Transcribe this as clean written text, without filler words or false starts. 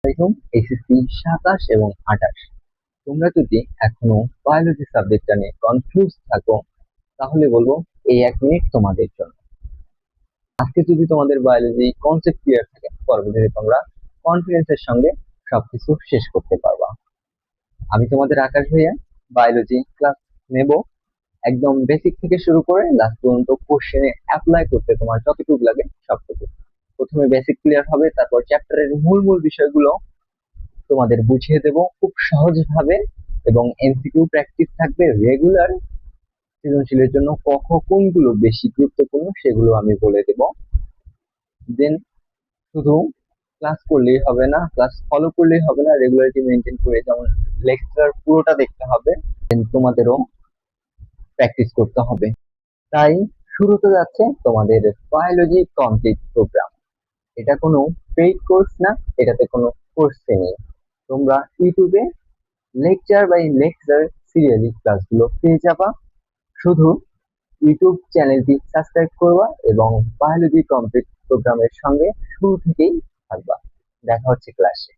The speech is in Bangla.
দেখুন এসএসসি 27 এবং 28 তোমরা যদি এখনো বায়োলজি সাবজেক্টটা নিয়ে কনফিউজ থাকো তাহলে বলবো এই 1 মিনিট তোমাদের জন্য। আজকে যদি তোমাদের বায়োলজি কনসেপ্ট ক্লিয়ার থাকে পরবর্তীতে তোমরা কনফিডেন্সের সঙ্গে সবকিছু শেষ করতে পারবা। আমি তোমাদের আকাশ ভাইয়া বায়োলজি ক্লাস নেব একদম বেসিক থেকে শুরু করে লাস্ট পর্যন্ত কোশ্চেনে অ্যাপ্লাই করতে তোমার যতটুকু লাগে সবটুকু। প্রথমে বেসিক ক্লিয়ার হবে, তারপর চ্যাপ্টারের মূল মূল বিষয়গুলো তোমাদের বুঝিয়ে দেব খুব সহজভাবে, এবং এমসিকিউ প্র্যাকটিস থাকবে রেগুলার। সৃজনশীলের জন্য কোনগুলো বেশি গুরুত্বপূর্ণ সেগুলো আমি বলে দেব। দেন শুধু ক্লাস করলেই হবে না, ক্লাস ফলো করলেই হবে না, রেগুলারিটি মেনটেন করে যেমন লেকচার পুরোটা দেখতে হবে, দেন তোমাদেরও প্র্যাকটিস করতে হবে। তাই শুরুতে যাচ্ছে তোমাদের বায়োলজি কমপ্লিট প্রোগ্রাম। এটা কোনো পেইড কোর্স না, এটাতে কোনো কোর্স ফি নেই। তোমরা ইউটিউবে লেকচার বাই লেকচার সিরিয়ালি ক্লাসগুলো পেয়ে যাবা। শুধু ইউটিউব চ্যানেলটি সাবস্ক্রাইব করবা এবং বায়োলজি কমপ্লিট প্রোগ্রামের সঙ্গে শুরু থেকেই থাকবা। দেখা হচ্ছে ক্লাসে।